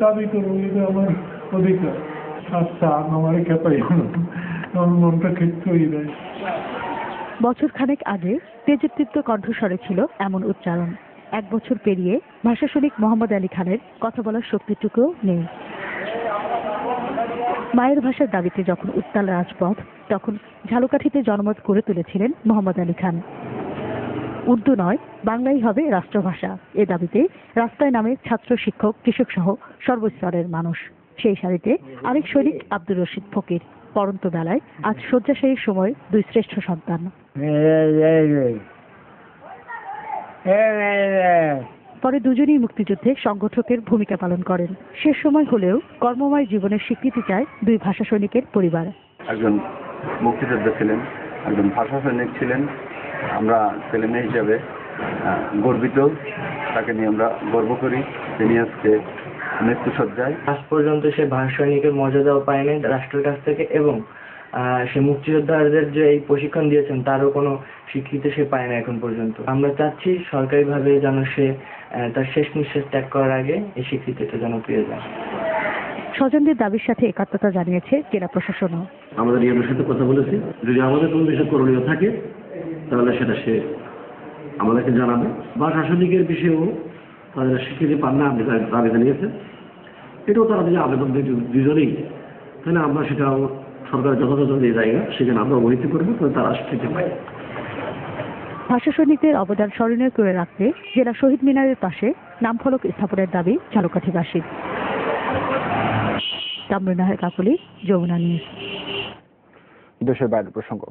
দাবি করবো, এটা আমার অধিকার। আচ্ছা আমার খেপাই আমার মনটা ক্ষিপ্ত হয়ে যায়। বছর খানেক আগে তেজদীপ্ত কণ্ঠস্বরে ছিল এমন উচ্চারণ। 1 বছর পেরিয়ে ভাষা সৈনিক মোহাম্মদ আলী খানের কথা বলার শক্তিটুকুও নেই। মায়ের ভাষার দাবিতে যখন উত্তাল রাজপথ, তখন ঝালকাঠিতে জনমত করে তুলেছিলেন মোহাম্মদ আলী খান। উর্দু নয়, বাংলাই হবে রাষ্ট্রভাষা, এ দাবিতে রাস্তায় নামে ছাত্র, শিক্ষক, কৃষক সহ সর্বস্তরের মানুষ। সেই সারিতে আরেক সৈনিক আব্দুর রশিদ ফকির। পড়ন্ত বেলায় আজ শয্যাশায়ীর সময় 2 শ্রেষ্ঠ সন্তান। পরে দুজনেই মুক্তিযুদ্ধে সংগঠকের ভূমিকা পালন করেন। শেষ সময় হলেও কর্মময় জীবনের স্বীকৃতি চায় 2 ভাষা সৈনিকের পরিবার। একজন মুক্তিযোদ্ধা ছিলেন, একজন ভাষা সৈনিক ছিলেন। আমরা ছেলে মেয়ে হিসাবে গর্বিত, তাকে নিয়ে আমরা গর্ব করি। তিনি আজকে মৃত্যুসজ্জায়। আজ পর্যন্ত সে ভাষা সৈনিকের মর্যাদাও পায়নি রাষ্ট্রের কাছ থেকে, এবং সে মুক্তিযোদ্ধাদের যে এই প্রশিক্ষণ দিয়েছেন তারও কোনো স্বীকৃতি সে পায় না এখন পর্যন্ত। আমরা চাচ্ছি সরকারিভাবে যেন সে তার শেষ নিঃশ্বাস ত্যাগ করার আগে এই স্বীকৃতিটা যেন পেয়ে যায়। স্বজনদের দাবির সাথে একাত্মতা জানিয়েছে জেলা প্রশাসনও। আমাদের ইউনোর সাথে কথা বলেছি, যদি আমাদের কোনো বিষয় করণীয় থাকে তাহলে সেটা সে আমাদেরকে জানাবে। ভাষা সৈনিকের বিষয়েও তাদের স্বীকৃতি পান না, আপনি দাবি জানিয়েছেন, এটাও তারা যে আবেদন দুজনেই, তাহলে আমরা সেটাও সরকারের যথাযথ যে জায়গা সেখানে আমরা অবহিত করবো, তাহলে তারা স্বীকৃতি পায়। ভাষা সৈনিকদের অবদান স্মরণীয় করে রাখতে জেলা শহীদ মিনারের পাশে নামফলক স্থাপনের দাবি ঝালকাঠিবাসীর। কামরুন নাহার কাকলি, যমুনা নিউজ। দেশের বাইরের প্রসঙ্গ।